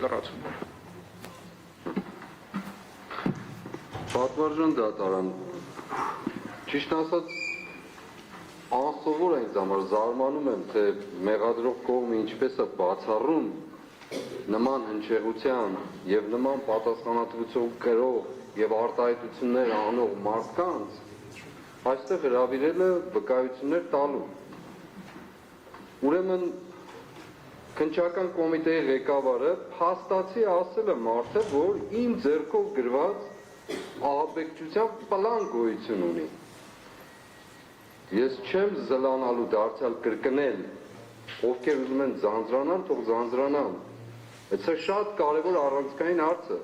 լրացում։ Պատվարժան դատարան, ճիշտ ասած, անսովոր է ինձ համար, զարմանում եմ, թե մեղադրող կողմը ինչպես է բացառում նման հնչեղության և նման պատասխանատվություն կրող և արտահայտություններ անող մարդկանց այստեղ հրավիրելը վկայություններ տալու։ Ուրեմն քննչական կոմիտեի ղեկավարը փաստացի ասել է մարդը, որ իմ ձեռքով գրված ահաբեկչության պլան գոյություն ունի։ Ես չեմ զլանալու դարձյալ կրկնել, ովքեր ուզում են ձանձրանան, թող ձանձրանան։ Դա շատ կարևոր առանցքային հարց է։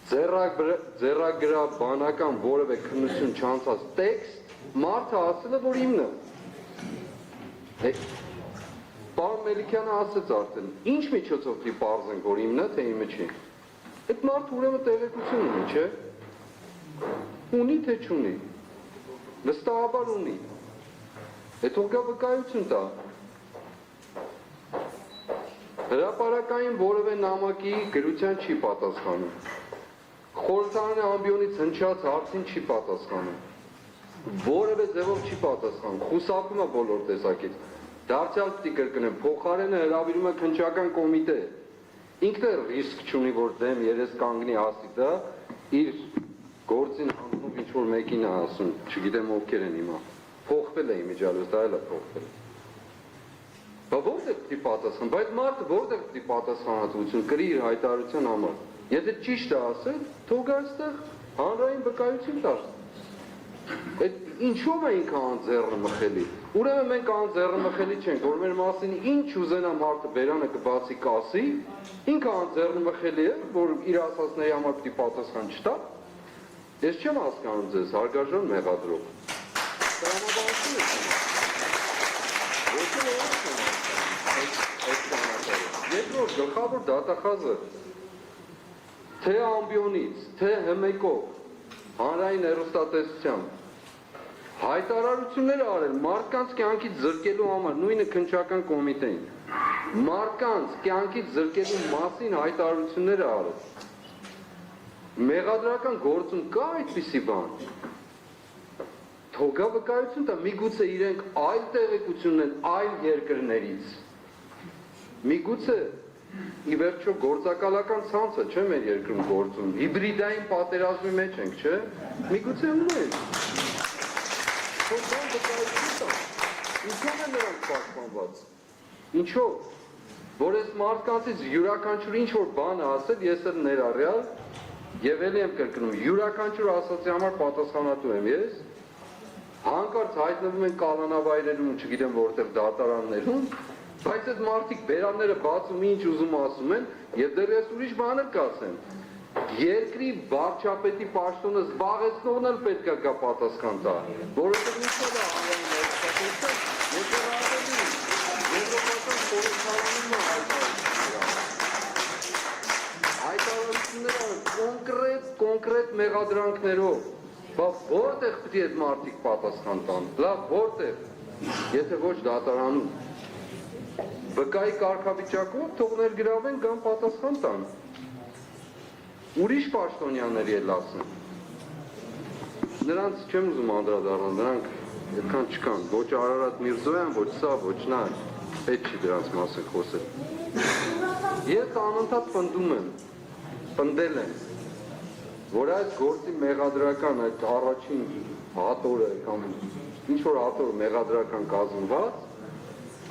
Ձեռագրաբանական որևէ քննություն չանցած տեքստ մարդը ասել է, որ իմն է։ Պարոն Մելիքյանը ասեց արդեն, ինչ միջոցով պիտի պարզենք, որ իմն է, թե իմը չի։ Այդ մարդը ուրեմն տեղեկություն ունի, չէ՞։ Ունի, թե չունի։ Վստահաբար ունի։ Թող գա վկայություն տա։ Հրապարակային որևէ նամակի գրության չի պատասխանում։ Խորհրդարանի ամբիոնից հնչած հարցին չի պատասխանում։ Որևէ ձևով չի պատասխանում։ Խուսափում է բոլոր տեսակից։ Դարձյալ պիտի կրկնեմ, փոխարենը հրավիրում է քննչական կոմիտե։ Ինքն է ռիսկ չունի, որ դեմ երես կանգնի ասի, իր գործին հանձնով ինչ-որ մեկին է ասում, չգիտեմ ովքեր են հիմա։ Փոխվել է իմիջիալոց, դա էլ է փոխվել։ Բա որտեղ պիտի պատասխան, բայց մարդը որտեղ պիտի պատասխանատվություն կրի իր հայտարարության համար։ Եթե ճիշտ է ասել, թող այստեղ հանրային վկայություն տար։ Այդ ինչով է ինքը անձեռնմխելի։ Ուրեմն մենք անձեռնմխելի չենք, որ մեր մասին ինչ ուզենա մարդը բերանը կբացի կասի, ինքը անձեռնմխելի է, որ իր ասածների համար պիտի պատասխան չտա։ Ես չեմ հասկանում ձեզ, հարգարժան մեղադրող։ Տրամաբանություն եք երկրորդ գլխավոր դատախազը թե ամբիոնից, թե հմեկով, հանրային հեռուստատեսությամբ հայտարարություններ արել մարդկանց կյանքից զրկելու համար, նույնը քննչական կոմիտեին, մարդկանց կյանքից զրկելու մասին հայտարարություններ արել։ Մեղադրական գործում կա այդպիսի բան։ Թող վկայություն տա, միգուցե իրենք այլ տեղեկություն են այլ երկրներից։ Միգուցե ի վերջո գործակալական ցանցը չէ մեր երկրում գործում, հիբրիդային պատերազմի մեջ ենք, չէ։ Միգուցե ունեն։ Թող վկայություն տա։ Ինչո՞վ են նրանք պաշտպանված։ Ինչո՞վ։ Որ այս մարդկանցից յուրաքանչյուր ինչ որ բան ասել, ես էլ ներառյալ եւ ելի եմ կրկնում, յուրաքանչյուր ասացի համար պատասխանատու եմ ես։ Հանկարծ հայտնվում են կալանավայրերում, չգիտեմ որտեղ դատարաններում, բայց այդ մարդիկ բերանները բացում ինչ ուզում ասում են եւ դեռ ես ուրիշ բան էլ կասեմ։ Երկրի վարչապետի պաշտոնը զբաղեցնողն էլ պետք է գա պատասխան տա, որովհետեւ ինչու՞ է հանրային ներկայացուցիչը, եթե ռադելի եվրոպական խորհրդարանում հայտարարությունները կոնկրետ մեղադրանքներով, բա որտեղ պիտի այդ մարդիկ պատասխան տան, լավ որտեղ, եթե ոչ դատարանում, վկայի կարգավիճակով թող ներգրավեն կամ պատասխան տան, ուրիշ պաշտոնյաների էլ ասեն, նրանց չեմ ուզում անդրադառնալ, նրանք այդքան չկան, ոչ Արարատ Միրզոյան, ոչ սա, ոչ նա, պետք չի դրանց մասին խոսել։ Ես անընդհատ պնդում եմ, պնդել եմ, որ այս գործի մեղադրական այդ առաջին հատորը կամ ինչ-որ հատոր մեղադրական կազմված,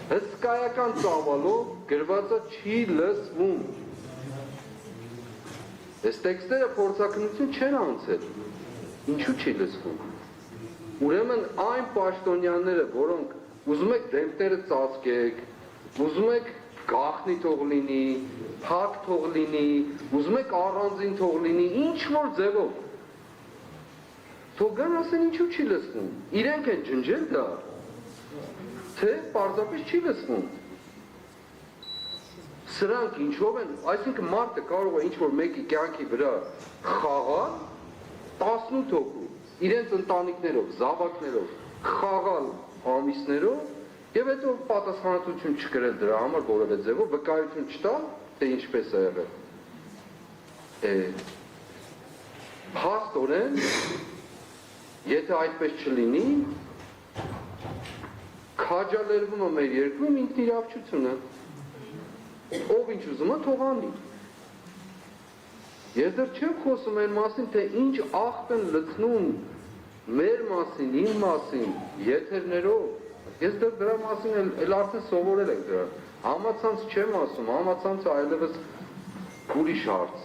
հսկայական ծավալով գրվածը չի լսվում։ Այս տեքստերը փորձաքննություն չեն անցել, ինչու չի լսվում։ Ուրեմն այն պաշտոնյաները, որոնք ուզում եք դեմքները ծածկեք, ուզում եք գաղտնի թող լինի, փակ թող լինի, ուզում եք առանձին թող լինի, ինչ որ ձևով։ Թող գան ասեն ինչու չի լսվում։ Իրենք են ջնջել դա, թե պարզապես չի լսվում։ Սրանք ինչով են, այսինքն մարդը կարող է ինչ որ մեկի կյանքի վրա խաղալ 18 հոգու, իրենց ընտանիքներով, զավակներով, խաղալ ամիսներով Եվ հետո պատասխանատվություն չկրել դրա համար որևէ ձևով վկայություն չտա, թե ինչպես է եղել։ Փաստորեն, եթե այդպես չլինի, քաջալերվում է մեր երկրում ինքնիրավչությունը, ով ինչ ուզում է թող անի։ Ես դեռ չեմ խոսում այն մասին, թե ինչ աղտ են լցնում մեր մասին, իմ մասին, եթերներով, ես դեռ դրա մասին էլ արդեն սովորել ենք դրա, համացանց չեմ ասում, համացանցը այլևս ուրիշ հարց,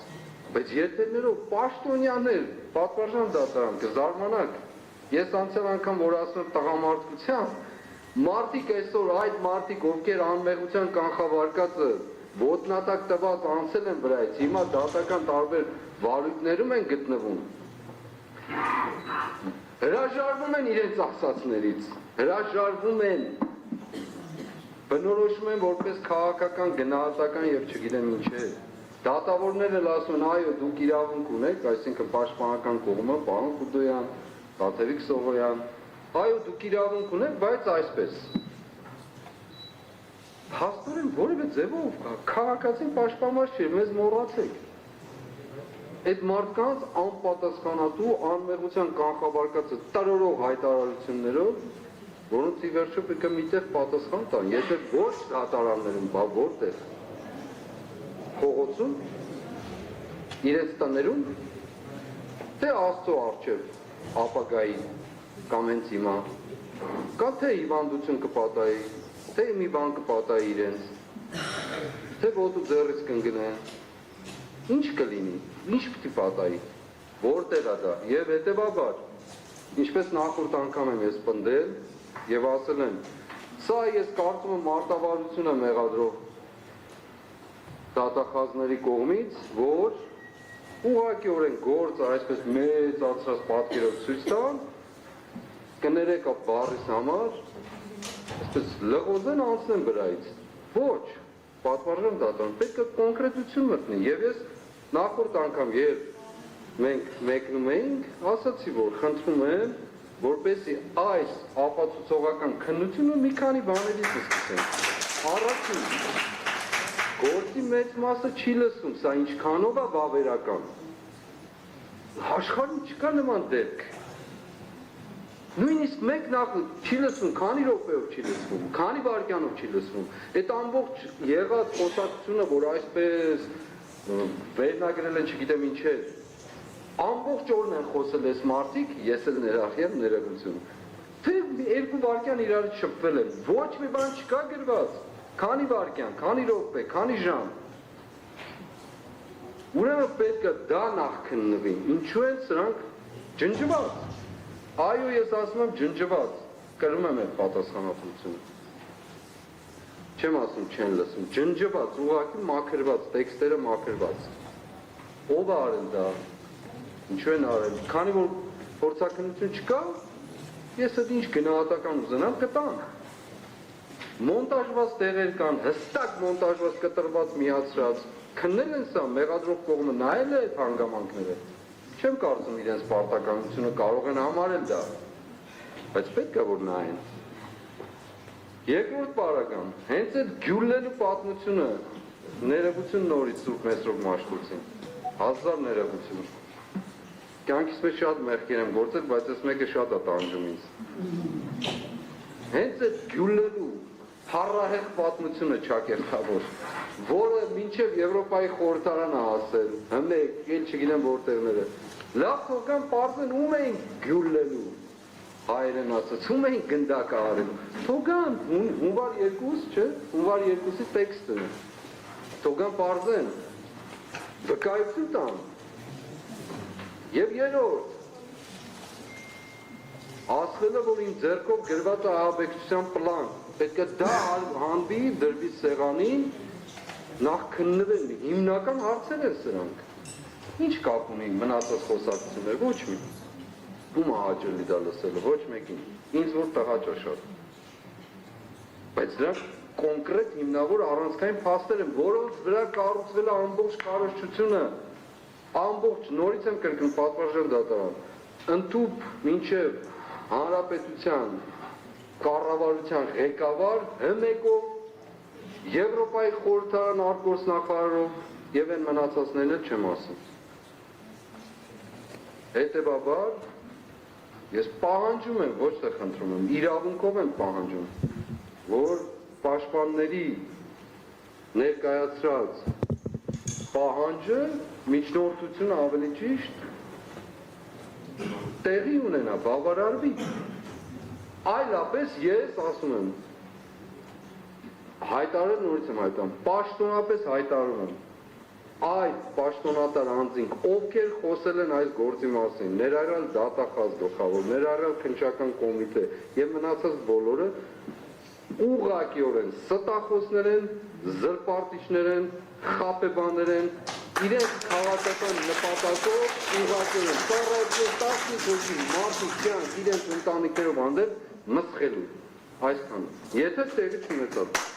բայց եթերներով պաշտոնյաներ, պատվարժան դատարան, կզարմանաք, ես անցյալ անգամ որ ասում եմ տղամարդկության, մարդիկ այսօր այդ մարդիկ, ովքեր անմեղության կանխավարկածը ոտնատակ տված անցել են վրայից, հիմա դատական տարբեր վարույթներում են գտնվում, հրաժարվում են իրենց ասածներից, հրաժարվում են, բնորոշում են որպես քաղաքական, գնահատական եւ չգիտեմ ինչ է, դատավորներն էլ ասում են, այո, դուք իրավունք ունեք, այսինքն պաշտպանական կողմը, պարոն Խուդոյան, Տաթևիկ Սողոյան, այո, դուք իրավունք ունեք, բայց այսպես։ Հաստորեն որևէ ձևով քաղաքացին պաշտպանված չէ, մեզ մոռացեք։ Այդ մարդկանց անպատասխանատու անմեղության կանխավարկածը տրորող հայտարարություններով, որոնց ի վերջո պետք է միտեղ պատասխան տան, եթե ոչ դատարաններում, բա որտեղ, փողոցում, իրենց տներում, թե Աստծո առջև ապագայի կամ հենց հիմա, կամ թե հիվանդություն կպատայի, թե մի բան կպատայի իրենց, թե ոտու ձեռից կընկնեն, ինչ կլինի, ինչ պիտի պատայի, որտեղ է դա, եւ հետեւաբար, ինչպես նախորդ անգամ եմ ես պնդել եւ ասել եմ, սա ես կարծում եմ մարտավարություն է մեղադրող դատախազների կողմից, որ ուղղակիորեն գործը այսպես մեծ ածրած պատկերով ցույց տան, կներեք այդ բառիս համար, այսպես լղոզեն անցնեն վրայից, ոչ, պատվարժան դատարան, պետք է կոնկրետություն մտնի, եւ ես նախորդ անգամ, երբ մենք մեկնում էինք, ասացի, որ խնդրում եմ, որպեսզի այս ապացուցողական քննությունը մի քանի բաներից սկսենք, առաջին, գործի մեծ մասը չի լսում, սա ինչքանով է վավերական, աշխարհում չկա նման դեպք, նույնիսկ մեկ նախ չի լսվում, քանի րոպեով չի լսվում, քանի վայրկյանով չի լսվում, այդ ամբողջ եղած խոսակցությունը, որ այսպես վերնագրել են չգիտեմ ինչ էր, ամբողջ օրն են խոսել այս մարդիկ, ես էլ ներախյալ ներողություն, թե երկու վայրկյան իրարից շփվել են, ոչ մի բան չկա գրված, քանի վայրկյան, քանի րոպե, քանի ժամ, ուրեմն պետք է դա նախ քննվի, ինչու են սրանք ջնջված, այո ես ասում եմ ջնջված, կրում եմ այդ պատասխանատվությունը, չեմ ասում չեն լսում, ջնջված, ուղղակի մաքրված, տեքստերը մաքրված, ով է արել դա, ինչու են արել, քանի որ փորձաքննություն չկա, ես այդ ինչ գնահատական ուզենամ կտամ, մոնտաժված տեղեր կան, հստակ մոնտաժված կտրված միացրած, քննել են սա, մեղադրող կողմը նայել է այդ հանգամանքները, չեմ կարծում իրենց պարտականությունը կարող են համարել դա, բայց պետք է որ նայեն, երկրորդ պարագան, հենց այդ գյուլելու պատմությունը, ներողություն նորից Սուրբ Մեսրոպ Մաշտոցին, հազար ներողություն, կյանքիս մեջ շատ մեղքեր եմ գործել, բայց այս մեկը շատ է տանջում ինձ, հենց այդ գյուլելու փառահեղ պատմությունը չակերտավոր, որը մինչև Եվրոպայի խորհրդարանը ասել, հմեկ, էլ չգիտեմ որտեղները, լավ թողան պարզեն ում էին գյուլելու, հայերեն ասած, ում էին գնդակը արելու, թողան, հունվար 2, չէ, հունվար 2-ի տեքստը, թողան պարզեն, վկայություն տան, և երորդ, ասվելը, որ իմ ձեռքով գրված է ահաբեկչության պլան, պետք է դա հանվի, դրվի սեղանին, նախ քննվեն, հիմնական հարցեր են սրանք, ինչ կապ ունի մնացած խոսակցություններ, ոչ մի, ում հաճելի դա լսելը, ոչ մեկին, ինձ որ տղաճա շատ, բայց դրանք կոնկրետ հիմնավոր առանցքային փաստեր են, որոնց վրա կառուցվել է ամբողջ քարոզչությունը, ամբողջ նորից եմ կրկնում պատվարժան դատարան, ընդཐུպ մինչև հանրապետության կառավարության ղեկավար հմեկով, Եվրոպայի խորհրդարան արտգործնախարարով եւ այն մնացածներն էլ չեմ ասում։ Հետևաբար ես պահանջում եմ, ոչ թե խնդրում եմ, իրավունքով եմ պահանջում, որ պաշտպանների ներկայացրած պահանջը միջնորդությունը ավելի ճիշտ տեղի ունենա, բավարարվի։ Այլապես ես ասում եմ, հայտարարել նորից եմ հայտարարում, պաշտոնապես հայտարարում եմ, այդ պաշտոնատար անձինք, ովքեր խոսել են այս գործի մասին, ներառյալ դատախազ գլխավոր, ներառյալ քննչական կոմիտե եւ մնացած բոլորը ուղղակիորեն ստախոսներ են, զրպարտիչներ են, խաբեբաներ են, իրենց քաղաքական նպատակով ուղղակիորեն ծառայություն 15 հոգի մարդիկ կյանք իրենց ընտանիքներով հանդեպ մսխելու, այսքանը։ Եթե տեղի չունեցավ